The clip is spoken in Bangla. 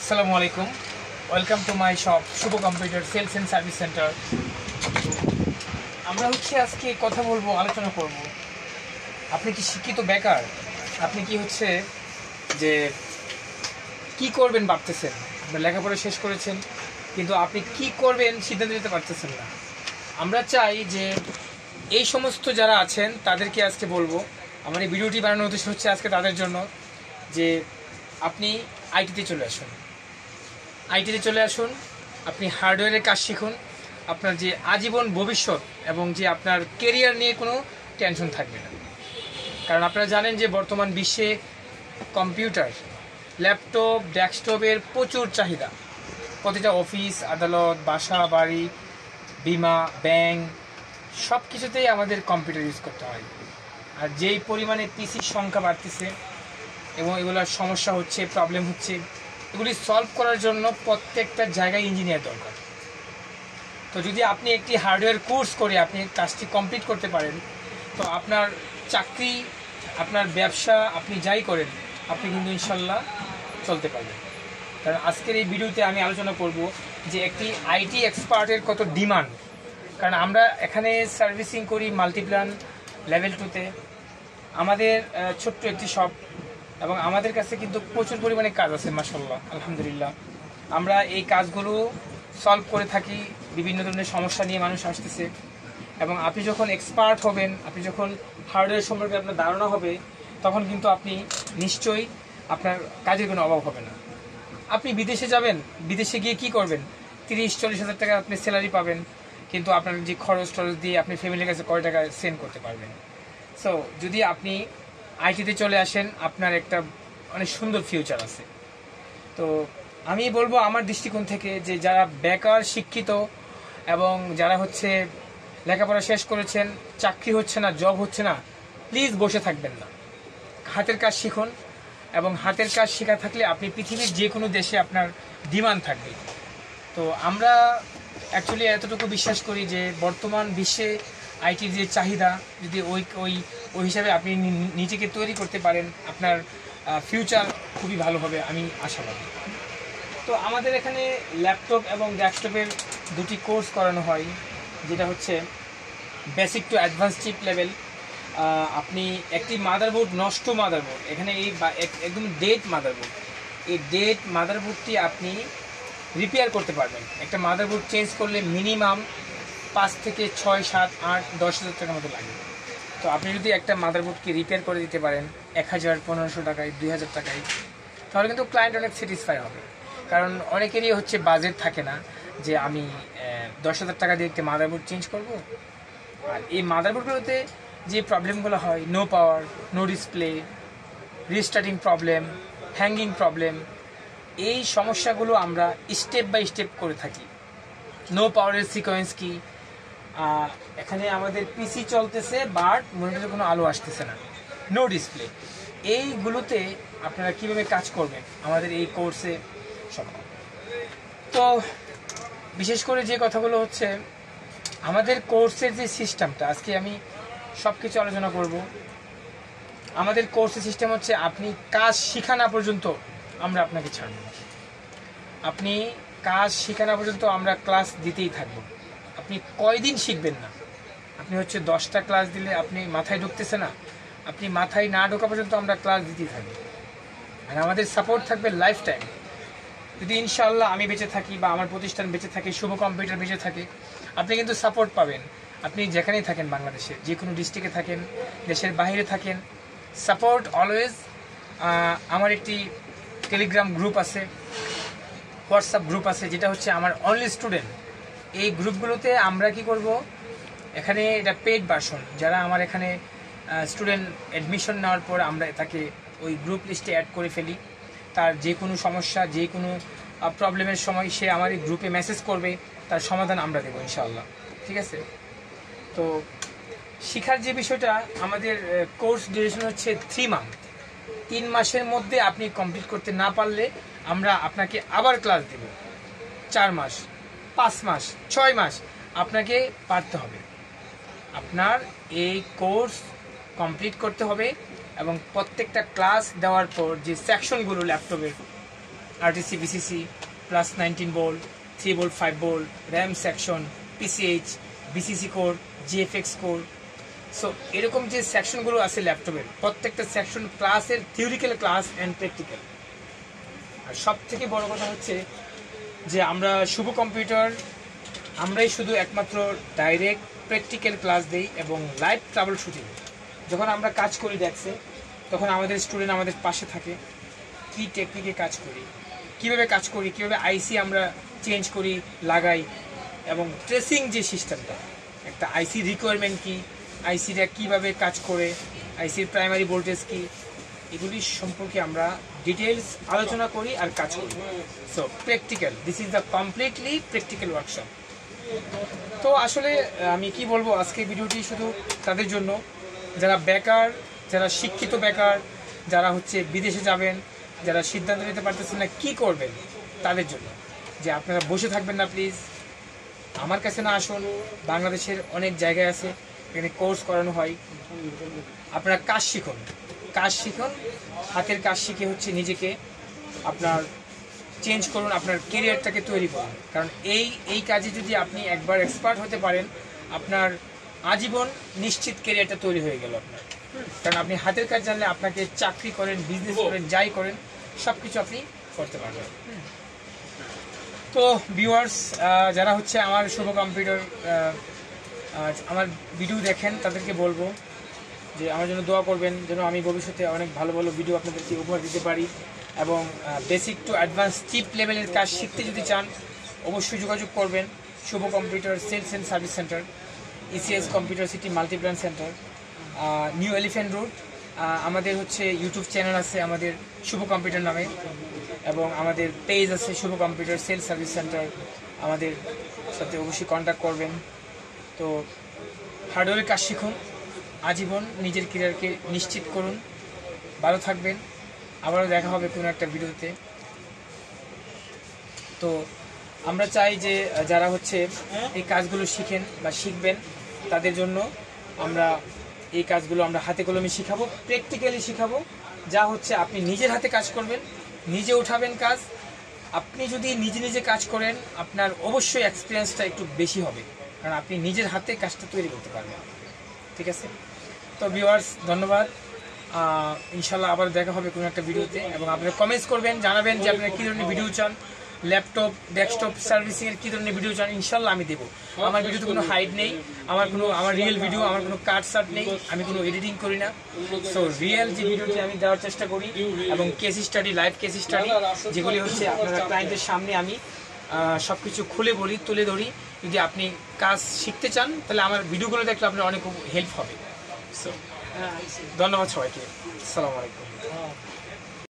আসসালামু আলাইকুম, welcome to my shop Shubho computer sales and service centre. আমরা আজকে কথা বলবো, আলোচনা করব। আপনি কি শিক্ষিত বেকার? আপনি কি যে কি করবেন ভাবতেছেন? আপনার লেখাপড়া শেষ করেছেন, কিন্তু আপনি কি করবেন সিদ্ধান্ত নিতে পারতেছেন না। আমরা চাই যে এই সমস্ত যারা আছেন তাদেরকে আজকে বলবো, আমার এই ভিডিওটি বানানোর উদ্দেশ্য হচ্ছে আজকে তাদের জন্য যে আপনি আইটিতে চলে আসুন। আপনি হার্ডওয়্যারের কাজ শিখুন। আপনার যে আজীবন ভবিষ্যৎ এবং যে আপনার কেরিয়ার নিয়ে কোনো টেনশন থাকবে না। কারণ আপনারা জানেন যে বর্তমান বিশ্বে কম্পিউটার, ল্যাপটপ, ডেস্কটপের প্রচুর চাহিদা। প্রতিটা অফিস, আদালত, বাসা, বাড়ি, বিমা, ব্যাংক সব কিছুতেই আমাদের কম্পিউটার ইউজ করতে হয়। আর যেই পরিমাণে পিসির সংখ্যা বাড়তেছে এবং এগুলোর সমস্যা হচ্ছে, প্রবলেম হচ্ছে, এগুলি সলভ করার জন্য প্রত্যেকটা জায়গায় ইঞ্জিনিয়ার দরকার। তো যদি আপনি একটি হার্ডওয়্যার কোর্স করে আপনি কাজটি কমপ্লিট করতে পারেন, তো আপনার চাকরি, আপনার ব্যবসা, আপনি যাই করেন, আপনি কিন্তু ইনশাল্লাহ চলতে পারবেন। কারণ আজকের এই ভিডিওতে আমি আলোচনা করব যে একটি আইটি এক্সপার্টের কত ডিমান্ড। কারণ আমরা এখানে সার্ভিসিং করি মাল্টিপ্ল্যান লেভেল 2-তে। আমাদের ছোট্ট একটি শপ এবং আমাদের কাছে কিন্তু প্রচুর পরিমাণে কাজ আছে, মাশাআল্লাহ, আলহামদুলিল্লাহ। আমরা এই কাজগুলো সলভ করে থাকি। বিভিন্ন ধরনের সমস্যা নিয়ে মানুষ আসতেছে এবং আপনি যখন এক্সপার্ট হবেন, আপনি যখন হার্ডওয়্যার সম্পর্কে আপনার ধারণা হবে, তখন কিন্তু আপনি নিশ্চয়ই আপনার কাজের কোনো অভাব হবে না। আপনি বিদেশে যাবেন, বিদেশে গিয়ে কি করবেন? 30-40 হাজার টাকা আপনি স্যালারি পাবেন, কিন্তু আপনার যে খরচ দিয়ে আপনি ফ্যামিলির কাছে কয় টাকা সেন্ড করতে পারবেন? সো যদি আপনি আইটিতে চলে আসেন, আপনার একটা অনেক সুন্দর ফিউচার আছে। তো আমি বলবো আমার দৃষ্টিকোণ থেকে যে যারা বেকার, শিক্ষিত এবং যারা লেখাপড়া শেষ করেছেন, চাকরি হচ্ছে না, জব হচ্ছে না, প্লিজ বসে থাকবেন না। হাতের কাজ শিখুন এবং হাতের কাজ শেখা থাকলে আপনি পৃথিবীর যে কোনো দেশে আপনার ডিমান্ড থাকবে। তো আমরা অ্যাকচুয়ালি এতটুকু বিশ্বাস করি যে বর্তমান বিশ্বে আইটির যে চাহিদা, যদি ওই হিসাবে আপনি নিজেকে তৈরি করতে পারেন, আপনার ফিউচার খুবই ভালো হবে, আমি আশাবাদী। তো আমাদের এখানে ল্যাপটপ এবং ডেস্কটপের দুটি কোর্স করানো হয়, যেটা basic to advance chip level. আপনি একটি মাদারবোর্ড, নষ্ট মাদারবোর্ড, এখানে একদম ডেড মাদারবোর্ড, এই ডেড মাদারবোর্ডটি আপনি রিপেয়ার করতে পারবেন। একটা মাদারবোর্ড চেঞ্জ করলে মিনিমাম 5 থেকে 6, 7, 8, 10 হাজার টাকার মতো লাগে। তো আপনি যদি একটা মাদারবোর্ডকে রিপেয়ার করে দিতে পারেন 1000, 1500 টাকায়, 2000 টাকায়, তাহলে কিন্তু ক্লায়েন্ট অনেক স্যাটিসফাই হবে। কারণ অনেকেরই বাজেট থাকে না যে আমি 10,000 টাকা দিয়ে একটা মাদারবোর্ড চেঞ্জ করব। আর এই মাদারবোর্ডগুলোতে যে প্রবলেমগুলো হয়, no power, no display, restarting problem, hanging problem, এই সমস্যাগুলো আমরা স্টেপ বাই স্টেপ করে থাকি। নো পাওয়ারের সিকোয়েন্স কি, এখানে আমাদের পিসি চলতেছে বাট মনিটরে কোনো আলো আসতেছে না, নো ডিসপ্লে, এইগুলোতে আপনারা কীভাবে কাজ করবেন আমাদের এই কোর্সে সব। তো বিশেষ করে যে কথাগুলো আমাদের কোর্সের যে সিস্টেমটা, আজকে আমি সব কিছু আলোচনা করব। আমাদের কোর্সের সিস্টেম আপনি কাজ শিখা না পর্যন্ত আমরা আপনাকে ছাড়ব না। আপনি কাজ শেখা না পর্যন্ত আমরা ক্লাস দিতেই থাকবো। আপনি কয়দিন শিখবেন না? আপনি 10টা ক্লাস দিলে আপনি মাথায় ঢুকতেছে না, আপনি মাথায় না ঢোকা পর্যন্ত আমরা ক্লাস দিতেই থাকবো। আর আমাদের সাপোর্ট থাকবে লাইফ টাইম। যদি ইনশাআল্লাহ আমি বেঁচে থাকি বা আমার প্রতিষ্ঠান বেঁচে থাকে, শুভ কম্পিউটার বেঁচে থাকে, আপনি কিন্তু সাপোর্ট পাবেন। আপনি যেখানেই থাকেন, বাংলাদেশে যে কোনো ডিস্ট্রিক্টে থাকেন, দেশের বাইরে থাকেন, সাপোর্ট অলওয়েজ। আমার একটি টেলিগ্রাম গ্রুপ আছে, হোয়াটসঅ্যাপ গ্রুপ আছে, যেটা আমার অনলি স্টুডেন্ট। এই গ্রুপগুলোতে আমরা কি করব, এখানে এটা পেইড ভার্সন। যারা আমার এখানে স্টুডেন্ট অ্যাডমিশন নেওয়ার পর আমরা তাকে ওই গ্রুপ লিস্টে অ্যাড করে ফেলি। তার যে কোনো সমস্যা, যে কোনো প্রবলেমের সময় সে আমার এই গ্রুপে মেসেজ করবে, তার সমাধান আমরা দেবো ইনশাআল্লাহ। ঠিক আছে? তো শিখার যে বিষয়টা, আমাদের কোর্স ডিউরেশন 3 মান্থ। 3 মাসের মধ্যে আপনি কমপ্লিট করতে না পারলে আমরা আপনাকে আবার ক্লাস দেব। 4 মাস, 5 মাস, 6 মাস আপনাকে পারতে হবে। আপনার এই কোর্স কমপ্লিট করতে হবে এবং প্রত্যেকটা ক্লাস দেওয়ার পর যে সেকশনগুলো ল্যাপটপের, RTC BCC plus 19 volt, 3 volt, 5 volt, RAM section, PCH, BCC core, GFX core. So এরকম যে সেকশনগুলো আছে ল্যাপটপের, প্রত্যেকটা সেকশন ক্লাসের থিওরিক্যাল ক্লাস অ্যান্ড প্র্যাকটিক্যাল। আর সব থেকে বড় কথা হচ্ছে যে আমরা শুভ কম্পিউটার আমরাই শুধু একমাত্র ডাইরেক্ট প্র্যাকটিক্যাল ক্লাস দিই এবং লাইভ ট্রাবল শুটিং। যখন আমরা কাজ করি ডেস্কে, তখন আমাদের স্টুডেন্ট আমাদের পাশে থাকে, কী টেকনিকে কাজ করি, কীভাবে কাজ করি, কীভাবে আইসি আমরা চেঞ্জ করি, লাগাই, এবং ট্রেসিং যে সিস্টেমটা, একটা আইসি রিকোয়ারমেন্ট কী, আইসিটা কীভাবে কাজ করে, আইসির প্রাইমারি ভোল্টেজ কী, এগুলি সম্পর্কে আমরা ডিটেলস আলোচনা করি আর কাজ করি। So practical, this is the completely practical workshop. তো আসলে আমি কি বলবো, আজকে ভিডিওটি শুধু তাদের জন্য যারা বেকার, যারা শিক্ষিত বেকার, যারা হচ্ছে বিদেশে যাবেন, যারা সিদ্ধান্ত নিতে পারতেছেন না কী করবেন, তাদের জন্য যে আপনারা বসে থাকবেন না, প্লিজ আমার কাছে না আসুন। বাংলাদেশের অনেক জায়গায় আছে, এখানে কোর্স করানো হয়। আপনারা কাজ শিখুন, কাজ শিখুন, হাতের কাজ শিখে হচ্ছে নিজেকে আপনার চেঞ্জ করুন, আপনার কেরিয়ারটাকে তৈরি করুন। কারণ এই কাজে যদি আপনি একবার এক্সপার্ট হতে পারেন, আপনার আজীবন নিশ্চিত কেরিয়ারটা তৈরি হয়ে গেল আপনার। কারণ আপনি হাতের কাজ জানলে আপনাকে চাকরি করেন, বিজনেস করেন, যাই করেন, সব কিছু আপনি করতে পারবেন। তো ভিউয়ার্স, যারা হচ্ছে আমার শুভ কম্পিউটার আমার ভিডিও দেখেন, তাদেরকে বলবো যে আমার জন্য দোয়া করবেন, যেন আমি ভবিষ্যতে অনেক ভালো ভালো ভিডিও আপনাদেরকে উপহার দিতে পারি। এবং বেসিক টু অ্যাডভান্স চিপ লেভেলের কাজ শিখতে যদি চান, অবশ্যই যোগাযোগ করবেন Shubho computer sales and service centre, ECS computer city multiplan centre, new elephant road. আমাদের হচ্ছে ইউটিউব চ্যানেল আছে আমাদের শুভ কম্পিউটার নামে, এবং আমাদের পেজ আছে শুভ কম্পিউটার সেলস সার্ভিস সেন্টার। আমাদের সাথে অবশ্যই কন্ট্যাক্ট করবেন। তো হার্ডওয়্যারের কাজ শিখুন, আজীবন নিজের ক্যারিয়ারকে নিশ্চিত করুন। ভালো থাকবেন, আবারও দেখা হবে কোনো একটা ভিডিওতে। তো আমরা চাই যে যারা হচ্ছে এই কাজগুলো শিখেন বা শিখবেন, তাদের জন্য আমরা এই কাজগুলো আমরা হাতে কলমে শিখাবো, প্র্যাকটিক্যালি শিখাবো। যা হচ্ছে আপনি নিজের হাতে কাজ করবেন, নিজে উঠাবেন কাজ। আপনি যদি নিজে নিজে কাজ করেন, আপনার অবশ্যই এক্সপিরিয়েন্সটা একটু বেশি হবে, কারণ আপনি নিজের হাতে কাজটা তৈরি করতে পারবেন। ঠিক আছে? তো ভিউয়ার্স, ধন্যবাদ। ইনশাল্লাহ আবার দেখা হবে কোনো একটা ভিডিওতে, এবং আপনারা কমেন্টস করবেন, জানাবেন যে আপনারা কী ধরনের ভিডিও চান, ল্যাপটপ ডেস্কটপ সার্ভিসিংয়ের কী ধরনের ভিডিও চান। ইনশাল্লাহ আমি দেবো। আমার ভিডিওতে কোনো হাইড নেই, আমার রিয়েল ভিডিও, আমার কোনো কাট সাট নেই, আমি কোনো এডিটিং করি না। সো রিয়েল যে ভিডিওটি আমি দেওয়ার চেষ্টা করি, এবং case study, live case study, যেগুলি হচ্ছে আপনারা ক্লায়েন্টের সামনে আমি সব কিছু খুলে বলি, তুলে ধরি। যদি আপনি কাজ শিখতে চান, তাহলে আমার ভিডিওগুলো দেখলে আপনার অনেক হেল্প হবে। সো ধন্যবাদ সবাইকে। আসসালামু আলাইকুম।